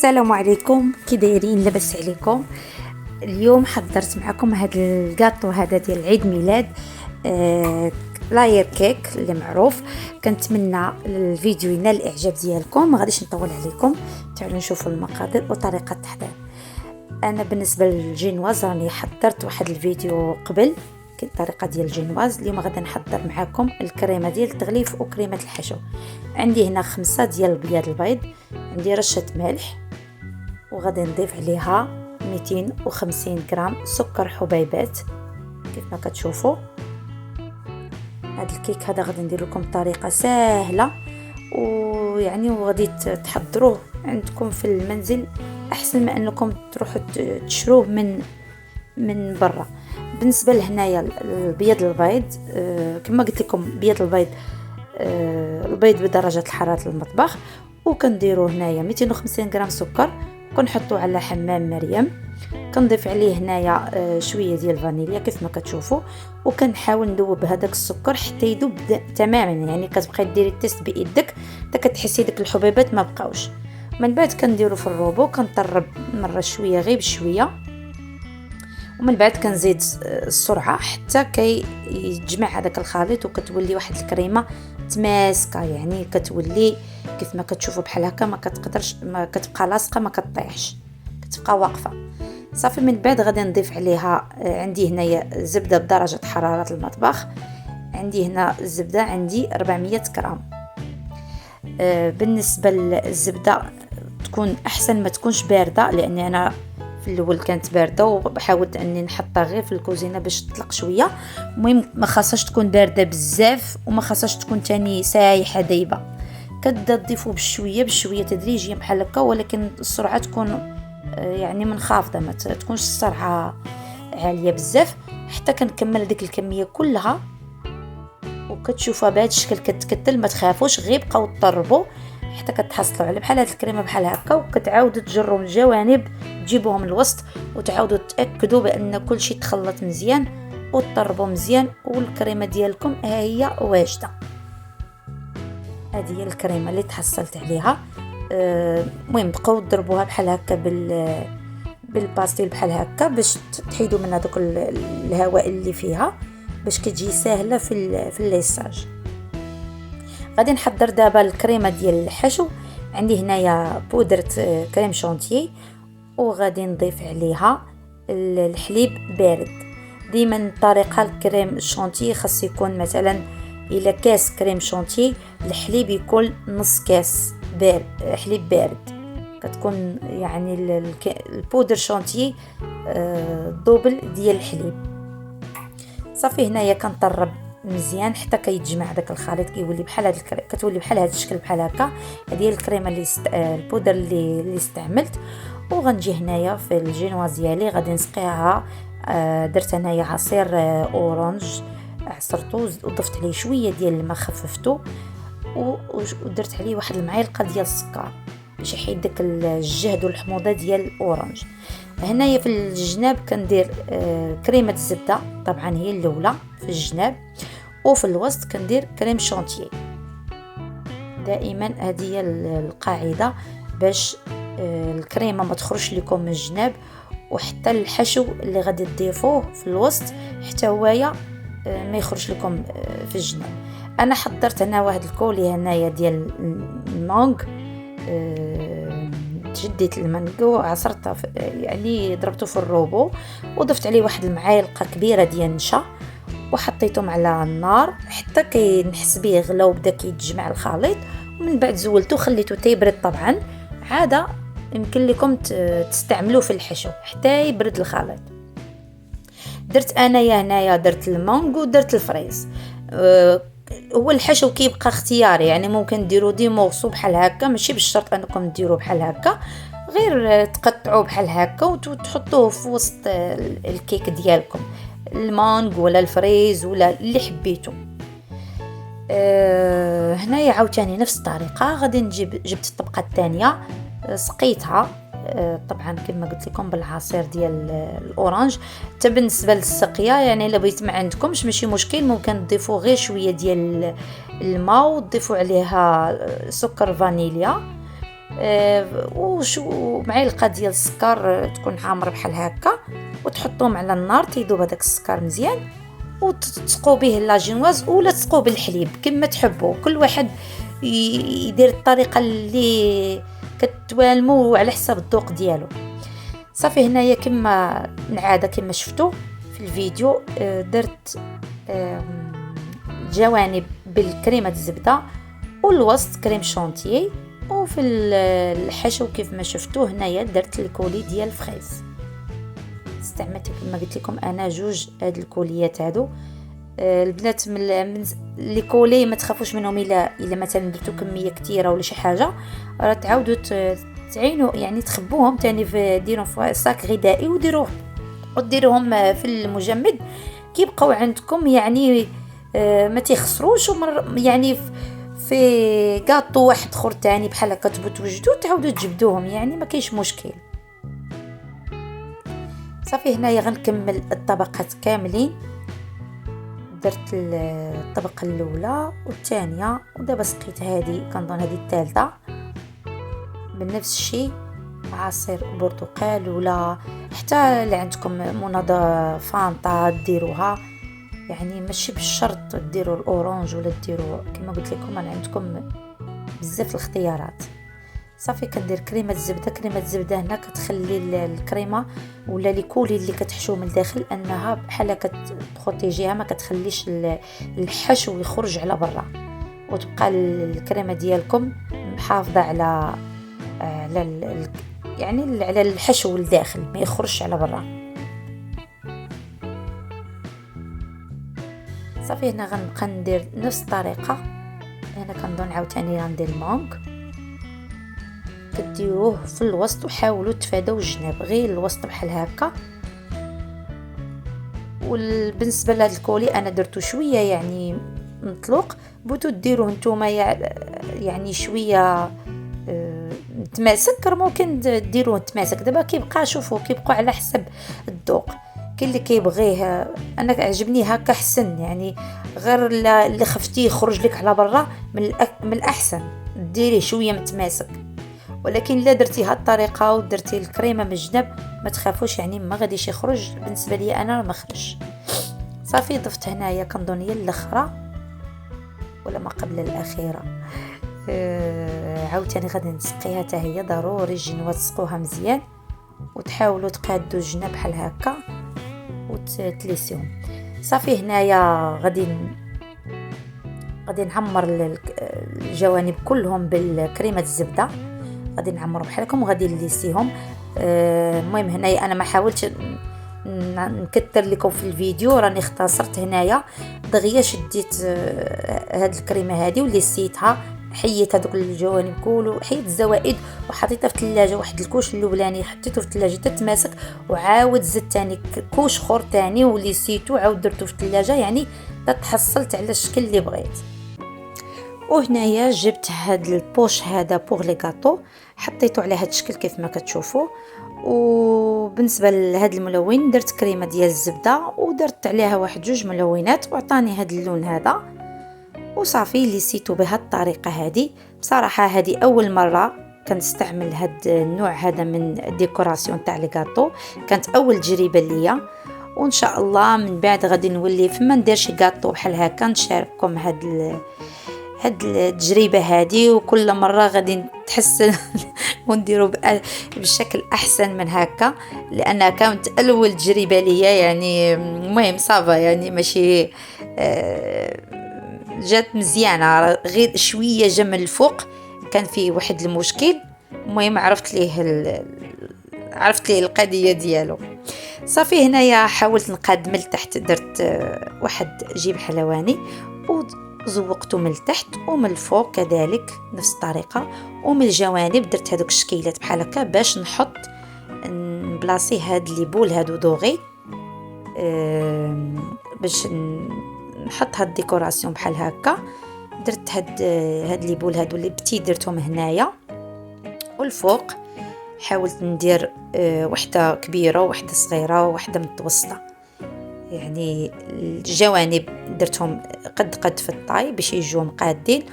السلام عليكم، كي دايرين؟ لاباس عليكم؟ اليوم حضرت معكم هذا الكاطو هذا ديال عيد ميلاد لاير كيك اللي معروف. كنتمنى الفيديو ينال الاعجاب ديالكم، ما غاديش نطول عليكم. تعالوا نشوفوا المقادير وطريقه التحضير. انا بالنسبه للجينواز راني حضرت واحد الفيديو قبل الطريقه ديال الجينواز. اليوم غادي نحضر معكم الكريمه ديال التغليف وكريمه الحشو. عندي هنا 5 ديال بياض البيض، عندي رشه ملح، وغادي نضيف عليها 250 غرام سكر حبيبات كيف ما كتشوفوا. هذا الكيك هذا غادي ندير لكم بطريقه سهله، وغادي تحضروه عندكم في المنزل احسن ما انكم تروحوا تشروه من برا. بالنسبه لهنايا البيض البيض، كما قلت لكم بيض البيض، البيض بدرجه حراره المطبخ، وكنديروا هنايا 250 غرام سكر، كنحطوا على حمام مريم. كنضيف عليه هنايا شويه ديال الفانيليا كيف ما كتشوفوا، وكنحاول ندوب هذاك السكر حتى يذوب تماما. يعني كتبقاي ديري التيست بايدك حتى كتحسي ديك الحبيبات ما بقاوش. من بعد كنديروا في الروبو، كنطرب مره شويه غير بشويه، ومن بعد كنزيد السرعه حتى كيتجمع هذاك الخليط، وكتولي واحد الكريمه تماسكه. يعني كتولي كيف ما كتشوفوا بحال هكا، ما كتبقى لاصقه، ما كطيحش، كتبقى واقفه صافي. من بعد غادي نضيف عليها، عندي هنايا زبده بدرجه حراره المطبخ، عندي هنا الزبده عندي 400 غرام. بالنسبه للزبده تكون احسن ما تكونش بارده، لان انا في الاول كانت بارده وحاولت اني نحطها غير في الكوزينه باش تطلق شويه. المهم ما خاصهاش تكون بارده بزاف، وما خاصهاش تكون تاني سايحه دايبه. كتبدا تضيفوا بشويه تدريجيا بحال هكا، ولكن السرعه تكون يعني منخفضه، ما تكونش السرعه عاليه بزاف، حتى كنكمل ديك الكميه كلها. وكتشوفوا بهذا الشكل كتكتل، ما تخافوش، غير بقاو تطربوا حتى كتحصلوا على بحال هاد الكريمه بحال هكا، وكتعاودوا تجروا من الجوانب، تجيبوهم الوسط، وتعاودوا تاكدوا بان كل شيء تخلط مزيان وتطربوا مزيان، والكريمه ديالكم ها هي واجده. هذه هي الكريمه اللي تحصلت عليها. المهم بقاو تضربوها بحال هكا بالباستيل بحال هكا باش تحيدوا من هذوك الهواء اللي فيها، باش كتجي سهله في الليساج. غادي نحضر دابا الكريمه ديال الحشو. عندي هنايا بودره كريم شونتيي، وغادي نضيف عليها الحليب بارد. ديما الطريقه الكريم الشونتيي خاص يكون مثلا الى كاس كريم شونتيي، الحليب يكون نص كاس بارد، حليب بارد. كتكون يعني البودر شونتيي دوبل ديال الحليب صافي. هنايا كنطرب مزيان حتى كيتجمع داك الخليط، كيولي بحال هذا كتولي بحال هذا الشكل بحال هكا. هذه هي الكريمه اللي البودر اللي استعملت. وغنجي هنايا في الجينواز ديالي غادي نسقيها. درت هنايا عصير اورانج، عصرته وضفت عليه شويه ديال الماء، خففته ودرت عليه واحد المعلقه ديال السكر باش يحيد داك الجهد والحموضه ديال الاورانج. هنايا في الجناب كندير كريمه الزبده، طبعا هي الاولى في الجناب، وفي الوسط كندير كريم شونتيي. دائما هذه هي القاعده باش الكريمه ما تخرجش لكم من الجناب، وحتى الحشو اللي غادي تضيفوه في الوسط حتى هوايا ما يخرج لكم في الجناب. انا حضرت هنا واحد الكولي هنايا ديال المانغ، تجديت المانغو، عصرته يعني ضربته في الروبو، وضفت عليه واحد المعالقه كبيره ديال النشا، وحطيتهم على النار حتى كينحس به غلا وبدا كيتجمع الخليط. ومن بعد زولته وخليته تيبرد. طبعا عاده يمكن لكم تستعملوه في الحشو حتى يبرد الخليط. درت انايا هنايا درت المانغو ودرت الفريز. هو الحشو كيبقى اختياري، يعني ممكن ديروا دي مورسو بحال هكا، ماشي بالشرط انكم ديروا بحال هكا، غير تقطعوه بحال هكا وتحطوه في وسط الكيك ديالكم، المانغ ولا الفريز ولا اللي حبيتو. هنايا عاوتاني نفس الطريقه. غادي جبت الطبقه الثانيه، سقيتها طبعا كما قلت لكم بالعصير ديال الاورانج. حتى بالنسبه للسقيه يعني الا بغيت ما عندكمش ماشي مشكل، ممكن تضيفوا غير شويه ديال الماء وتضيفوا عليها سكر فانيليا وشو معلقه ديال السكر تكون عامره بحال هكا، وتحطوهم على النار تيذوب هذاك السكر مزيان، وتسقوا به لاجينواز ولا تسقوا بالحليب كما تحبوا. كل واحد يدير الطريقه اللي كتوالمو على حساب الذوق ديالو. صافي هنايا كما العاده كما شفتوا في الفيديو درت الجوانب بالكريمه الزبده والوسط كريم شونتيي، وفي الحشو كيف ما شفتوا هنايا درت الكولي ديال الفريز. استعملت كما قلت لكم انا جوج هاد الكوليات هادو. البنات من لي كولي ما تخافوش منهم، الا مثلا درتو كميه كثيره ولا شي حاجه راه تعاودوا تعينوا يعني تخبوهم تاني ديروهم في صاك غذائي وديروهم في المجمد كيبقاو عندكم يعني ما تيخسروش. يعني في كاطو واحد اخر تاني بحال هكا تبغوا توجدوا تعاودوا تجبدوهم، يعني ما كاينش مشكل. صافي هنايا غنكمل الطبقات كاملين. درت الطبقه الاولى والثانيه ودابا سقيت هذه، كنظن هذه الثالثه بنفس الشيء، عصير برتقال ولا حتى اللي عندكم مناضه فانطا ديروها، يعني ماشي بالشرط ديروا الاورانج ولا ديروا كما قلت لكم انا عندكم بزاف الاختيارات. صافي كندير كريمه الزبده هنا كتخلي الكريمه ولا لي كولي اللي كتحشو من الداخل انها بحال كتبروتيجيها، ما كتخليش الحشو يخرج على برا، وتبقى الكريمه ديالكم محافظه على يعني على الحشو الداخل ما يخرجش على برا. صافي هنا غنبقى ندير نفس الطريقه. هنا كنظن عاوتاني غندير المونك، كديروه في الوسط وحاولوا تفادوا الجناب، غير الوسط بحال هكا. وبالنسبه لهاد الكولي انا درتو شويه يعني مطلوق، بغيتو ديروه نتوما يعني شويه متماسك ممكن ديروه متماسك. دابا كيبقى شوفوا كيبقى على حسب الذوق، كاين اللي كيبغيه انا عجبني هكا حسن، يعني غير اللي خفتيه يخرج لك على برا من الاحسن ديريه شويه متماسك. ولكن الا درتي هاد الطريقه ودرتي الكريمه من الجنب ما تخافوش يعني ما غاديش يخرج. بالنسبه لي انا ما خرج. صافي ضفت هنايا كنظن هي الاخرى ولا ما قبل الاخيره، عاوتاني غادي نسقيها حتى هي. ضروري الجنوات تسقوها مزيان وتحاولوا تقادوا الجناب بحال هكا وتليسيهم. صافي هنايا غادي نعمر الجوانب كلهم بالكريمه الزبده، غادي نعمرهم بحالكم وغادي نليسيهم. المهم هنايا انا ما حاولتش نكثر لكم في الفيديو، راني اختصرت هنايا دغيا. شديت هاد الكريمه هذه وليسيتها، حيت هذوك الجوانب كله، حيت الزوائد وحطيتها في الثلاجه. واحد الكوش الاولاني حطيته في الثلاجه تتماسك، وعاود زدت ثاني كوش اخر ثاني وليسيتو عاود درته في الثلاجه، يعني تحصلت على الشكل اللي بغيت. وهنايا جبت هاد البوش هذا بوغ لي غاتو، حطيته على هاد الشكل كيف ما كتشوفوا. وبالنسبه لهاد الملون درت كريمه ديال الزبده ودرت عليها واحد جوج ملونات وعطاني هاد اللون هذا. وصافي ليسيتو بهاد الطريقه هذه. بصراحه هذه اول مره كنستعمل هاد النوع هذا من الديكوراسيون تاع لي غاتو، كانت اول تجربه ليا. وان شاء الله من بعد غادي نولي فما ندير شي غاتو بحال هكا نشارككم هاد التجربه هذه، وكل مره غادي نتحسن ونديرو بشكل احسن من هكا، لانها كانت اول تجربه ليا. يعني المهم صافا يعني ماشي جات مزيانه، غير شويه جا من الفوق كان فيه واحد المشكل. المهم عرفت ليه القضيه ديالو. صافي هنايا حاولت نقاد من التحت، درت واحد جيب حلواني وزوقته من التحت ومن الفوق كذلك نفس الطريقه، ومن الجوانب درت هذوك الشكيلات بحال هكا باش نحط نبلاصي هاد لي بول هادو دوغي، باش نحط هاد الديكوراسيون بحال هكا. درت هاد لي بول هادو اللي بتي درتهم هنايا، والفوق حاولت ندير وحده كبيره وحده صغيره وحده متوسطه، يعني الجوانب درتهم قد في الطاي باش يجوا مقادين،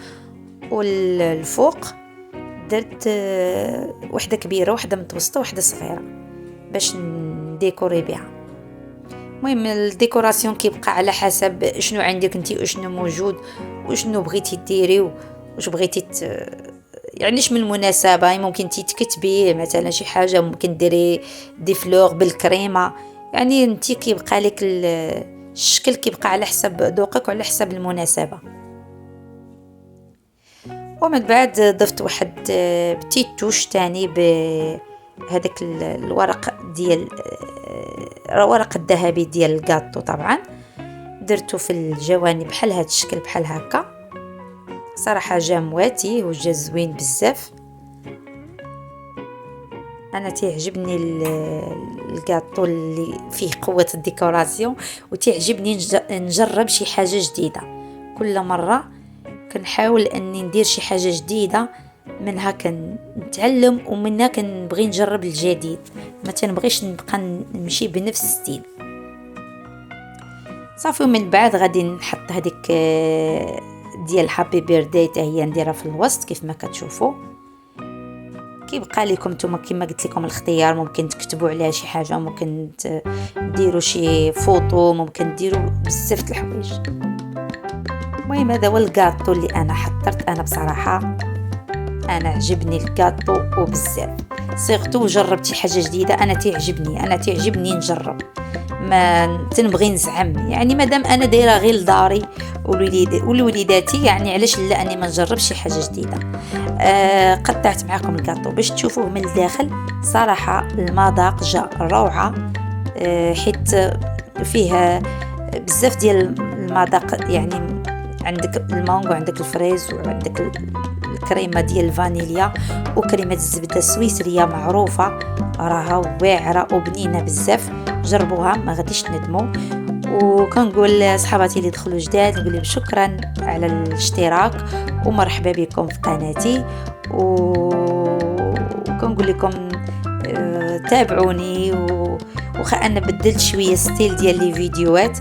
والفوق درت وحده كبيره وحده متوسطه وحده صغيره باش نديكوري بها. المهم الديكوراسيون كيبقى على حسب شنو عندك انتي وشنو موجود وشنو بغيتي ديري واش بغيتي يعني من المناسبه. ممكن انتي تكتبي مثلا شي حاجه، ممكن ديري دي فلور بالكريمه، يعني انتي كيبقى لك الشكل كيبقى على حسب ذوقك وعلى حسب المناسبه. ومن بعد ضفت واحد بتيت توش تاني بهذاك الورق ديال الورق الذهبي ديال الكاطو. طبعا درته في الجوانب بحال هذا الشكل بحال هكا. صراحه جا مواتي وجا زوين بزاف. انا تعجبني الكاطو اللي فيه قوه الديكوراسيون، وتعجبني نجرب شي حاجه جديده كل مره. كنحاول اني ندير شي حاجه جديده، منها كنتعلم ومنها كنبغي نجرب الجديد، ما تنبغيش نبقى نمشي بنفس الستيل. صافي ومن بعد غادي نحط هذيك ديال هابي بيرثداي حتى هي نديرها في الوسط كيف ما كتشوفوا. كيبقى لكم نتوما كما قلت لكم الاختيار، ممكن تكتبوا عليها شي حاجه، ممكن ديروا شي فوطو، ممكن ديروا بزاف د الحوايج. المهم هذا هو الكاطو اللي انا حضرت. انا بصراحه انا عجبني الكاطو وبزاف، صيغتو جربتي حاجه جديده. انا تعجبني نجرب، ما تنبغي نزعم، يعني مادام انا دايره غير لداري ولوليداتي، يعني علاش لا اني ما نجربش شي حاجه جديده. قطعت معكم الكاطو باش تشوفوه من الداخل. صراحه المذاق جاء روعه، حيت فيه بزاف ديال المذاق، يعني عندك المانغو، عندك الفريز، وعندك الكريمه ديال الفانيليا، وكريمه الزبده السويسريه معروفه، راها واعره وبنينه بزاف. جربوها ما غاديش تندموا. وكنقول لصحاباتي اللي دخلوا جداد نقول لهم شكرا على الاشتراك ومرحبا بكم في قناتي، وكنقول لكم تابعوني. وخا انا بدلت شويه ستيل ديال لي فيديوهات،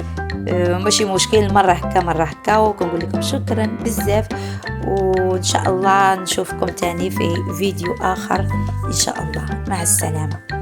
ماشي مشكل، مره هكا. وكنقول لكم شكرا بزاف، وان شاء الله نشوفكم تاني في فيديو اخر ان شاء الله. مع السلامه.